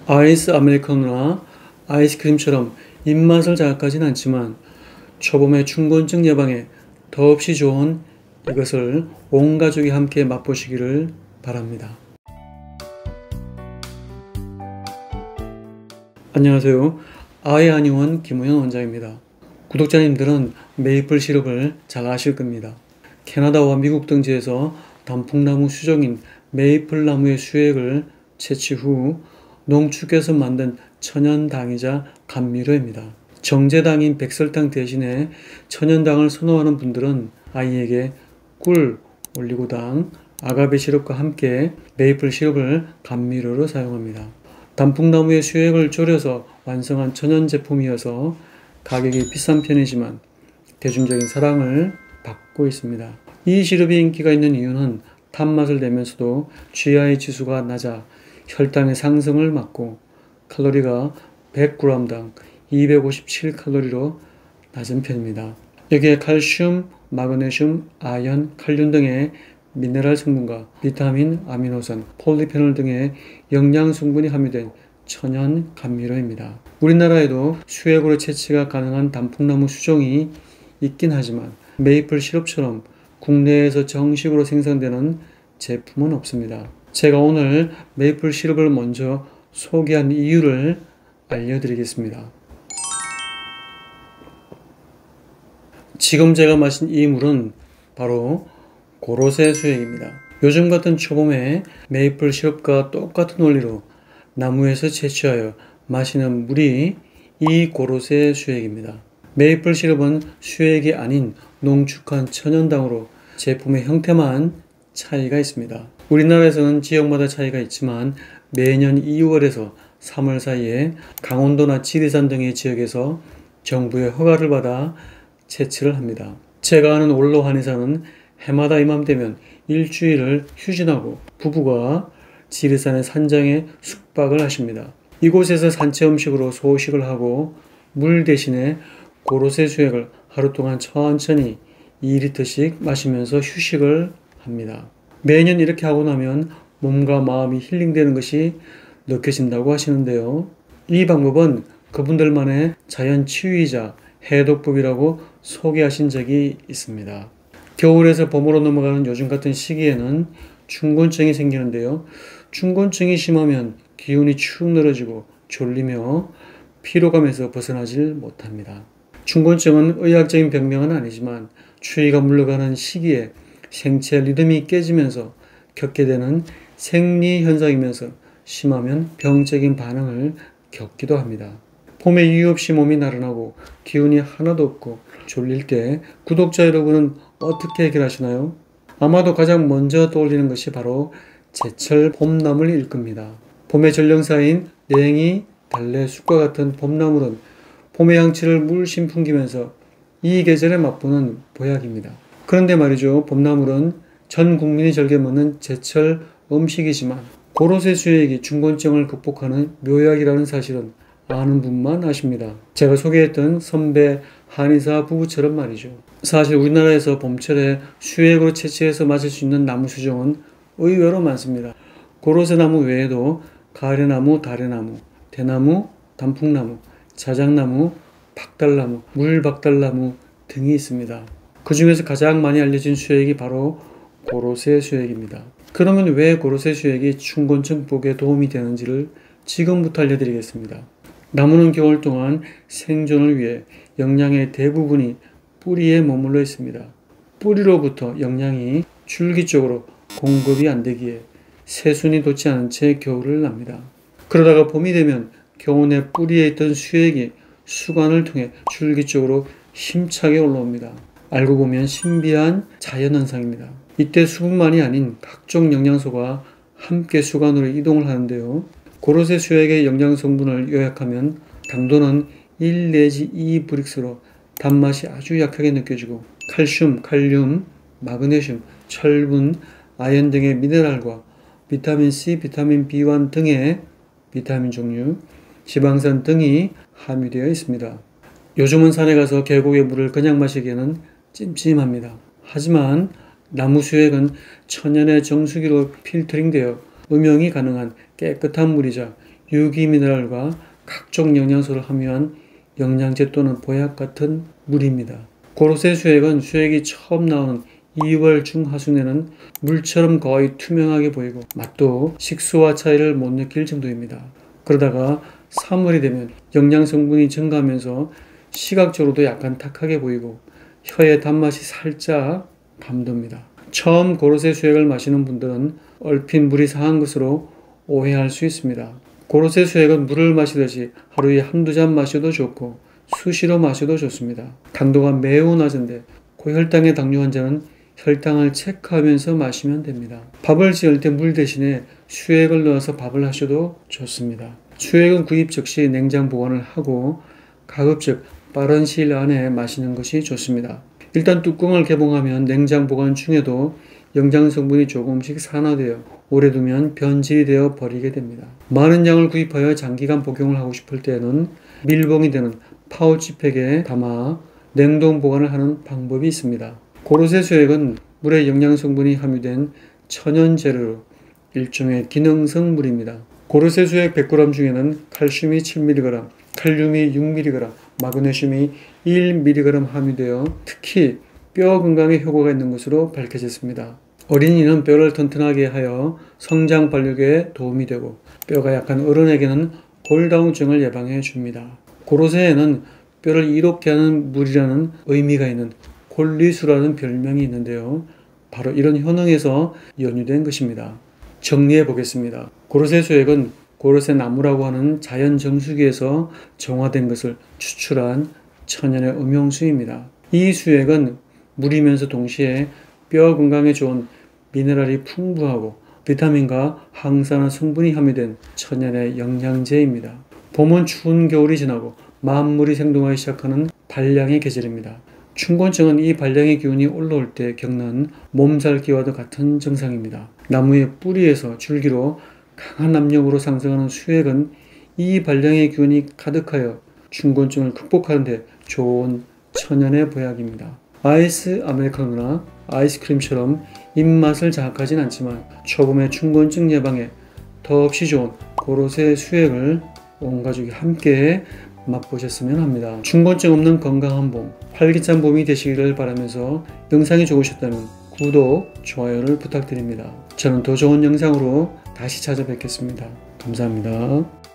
아이스 아메리카노나 아이스크림처럼 입맛을 자극하진 않지만 초봄의 춘곤증 예방에 더없이 좋은 이것을 온 가족이 함께 맛보시기를 바랍니다. 안녕하세요. 아이 한의원 김우현 원장입니다. 구독자님들은 메이플 시럽을 잘 아실 겁니다. 캐나다와 미국 등지에서 단풍나무 수종인 메이플 나무의 수액을 채취 후 농축해서 만든 천연당이자 감미료입니다. 정제당인 백설탕 대신에 천연당을 선호하는 분들은 아이에게 꿀, 올리고당, 아가베 시럽과 함께 메이플 시럽을 감미료로 사용합니다. 단풍나무의 수액을 졸여서 완성한 천연 제품이어서 가격이 비싼 편이지만 대중적인 사랑을 받고 있습니다. 이 시럽이 인기가 있는 이유는 단맛을 내면서도 GI 지수가 낮아 혈당의 상승을 막고 칼로리가 100g당 257칼로리로 낮은 편입니다. 여기에 칼슘, 마그네슘, 아연, 칼륨 등의 미네랄 성분과 비타민, 아미노산, 폴리페놀 등의 영양 성분이 함유된 천연 감미료입니다. 우리나라에도 수액으로 채취가 가능한 단풍나무 수종이 있긴 하지만 메이플 시럽처럼 국내에서 정식으로 생산되는 제품은 없습니다. 제가 오늘 메이플 시럽을 먼저 소개한 이유를 알려드리겠습니다. 지금 제가 마신 이 물은 바로 고로쇠 수액입니다. 요즘 같은 초봄에 메이플 시럽과 똑같은 원리로 나무에서 채취하여 마시는 물이 이 고로쇠 수액입니다. 메이플 시럽은 수액이 아닌 농축한 천연당으로 제품의 형태만 차이가 있습니다. 우리나라에서는 지역마다 차이가 있지만 매년 2월에서 3월 사이에 강원도나 지리산 등의 지역에서 정부의 허가를 받아 채취를 합니다. 제가 아는 원로 한의사는 해마다 이맘때면 일주일을 휴진하고 부부가 지리산의 산장에 숙박을 하십니다. 이곳에서 산채 음식으로 소식을 하고 물 대신에 고로쇠 수액을 하루 동안 천천히 2리터씩 마시면서 휴식을 합니다. 매년 이렇게 하고 나면 몸과 마음이 힐링되는 것이 느껴진다고 하시는데요. 이 방법은 그분들만의 자연 치유이자 해독법이라고 소개하신 적이 있습니다. 겨울에서 봄으로 넘어가는 요즘 같은 시기에는 춘곤증이 생기는데요. 춘곤증이 심하면 기운이 축 늘어지고 졸리며 피로감에서 벗어나질 못합니다. 춘곤증은 의학적인 병명은 아니지만 추위가 물러가는 시기에 생체 리듬이 깨지면서 겪게 되는 생리 현상이면서 심하면 병적인 반응을 겪기도 합니다. 봄에 이유 없이 몸이 나른하고 기운이 하나도 없고 졸릴 때 구독자 여러분은 어떻게 해결하시나요? 아마도 가장 먼저 떠올리는 것이 바로 제철 봄나물일 겁니다. 봄의 전령사인 냉이, 달래, 쑥과 같은 봄나물은 봄의 향취를 물씬 풍기면서 이 계절에 맛보는 보약입니다. 그런데 말이죠. 봄나물은 전 국민이 즐겨 먹는 제철 음식이지만 고로쇠 수액이 춘곤증을 극복하는 묘약이라는 사실은 아는 분만 아십니다. 제가 소개했던 선배 한의사 부부처럼 말이죠. 사실 우리나라에서 봄철에 수액으로 채취해서 마실 수 있는 나무 수종은 의외로 많습니다. 고로쇠 나무 외에도 가래나무, 다래나무, 대나무, 단풍나무, 자작나무, 박달나무, 물박달나무 등이 있습니다. 그 중에서 가장 많이 알려진 수액이 바로 고로쇠 수액입니다. 그러면 왜 고로쇠 수액이 춘곤증 극복에 도움이 되는지를 지금부터 알려드리겠습니다. 나무는 겨울 동안 생존을 위해 영양의 대부분이 뿌리에 머물러 있습니다. 뿌리로부터 영양이 줄기 쪽으로 공급이 안 되기에 새순이 돋지 않은 채 겨울을 납니다. 그러다가 봄이 되면 겨우내 뿌리에 있던 수액이 수관을 통해 줄기 쪽으로 힘차게 올라옵니다. 알고 보면 신비한 자연현상입니다. 이때 수분만이 아닌 각종 영양소가 함께 수관으로 이동을 하는데요. 고로쇠 수액의 영양 성분을 요약하면 당도는 1 내지 2 브릭스로 단맛이 아주 약하게 느껴지고 칼슘, 칼륨, 마그네슘, 철분, 아연 등의 미네랄과 비타민 C, 비타민 B1 등의 비타민 종류, 지방산 등이 함유되어 있습니다. 요즘은 산에 가서 계곡의 물을 그냥 마시기에는 찜찜합니다. 하지만 나무 수액은 천연의 정수기로 필터링되어 음용이 가능한 깨끗한 물이자 유기미네랄과 각종 영양소를 함유한 영양제 또는 보약 같은 물입니다. 고로쇠 수액은 수액이 처음 나오는 2월 중하순에는 물처럼 거의 투명하게 보이고 맛도 식수와 차이를 못 느낄 정도입니다. 그러다가 3월이 되면 영양성분이 증가하면서 시각적으로도 약간 탁하게 보이고 혀의 단맛이 살짝 감돕니다. 처음 고로쇠 수액을 마시는 분들은 얼핏 물이 상한 것으로 오해할 수 있습니다. 고로쇠 수액은 물을 마시듯이 하루에 한두 잔 마셔도 좋고 수시로 마셔도 좋습니다. 당도가 매우 낮은데 고혈당의 당뇨 환자는 혈당을 체크하면서 마시면 됩니다. 밥을 지을 때 물 대신에 수액을 넣어서 밥을 하셔도 좋습니다. 수액은 구입 즉시 냉장 보관을 하고 가급적 빠른 시일 안에 마시는 것이 좋습니다. 일단 뚜껑을 개봉하면 냉장 보관 중에도 영양 성분이 조금씩 산화되어 오래 두면 변질이 되어 버리게 됩니다. 많은 양을 구입하여 장기간 복용을 하고 싶을 때는 밀봉이 되는 파우치팩에 담아 냉동 보관을 하는 방법이 있습니다. 고로쇠 수액은 물에 영양 성분이 함유된 천연 재료로 일종의 기능성 물입니다. 고로쇠 수액 100g 중에는 칼슘이 7mg, 칼륨이 6mg, 마그네슘이 1mg 함유되어 특히 뼈 건강에 효과가 있는 것으로 밝혀졌습니다. 어린이는 뼈를 튼튼하게 하여 성장 발육에 도움이 되고 뼈가 약한 어른에게는 골다공증을 예방해 줍니다. 고로쇠에는 뼈를 이롭게 하는 물이라는 의미가 있는 콜리수라는 별명이 있는데요. 바로 이런 효능에서 연유된 것입니다. 정리해 보겠습니다. 고로쇠 수액은 고로쇠 나무라고 하는 자연 정수기에서 정화된 것을 추출한 천연의 음용수입니다. 이 수액은 물이면서 동시에 뼈 건강에 좋은 미네랄이 풍부하고 비타민과 항산화 성분이 함유된 천연의 영양제입니다. 봄은 추운 겨울이 지나고 만물이 생동하기 시작하는 발량의 계절입니다. 춘곤증은 이 발량의 기운이 올라올 때 겪는 몸살기와도 같은 증상입니다. 나무의 뿌리에서 줄기로 강한 압력으로 상승하는 수액은 이 발량의 기운이 가득하여 춘곤증을 극복하는 데 좋은 천연의 보약입니다. 아이스 아메리카노나 아이스크림처럼 입맛을 자극하진 않지만 초봄의 춘곤증 예방에 더없이 좋은 고로쇠 수액을 온 가족이 함께 맛보셨으면 합니다. 춘곤증 없는 건강한 봄, 활기찬 봄이 되시기를 바라면서 영상이 좋으셨다면 구독, 좋아요를 부탁드립니다. 저는 더 좋은 영상으로 다시 찾아뵙겠습니다. 감사합니다.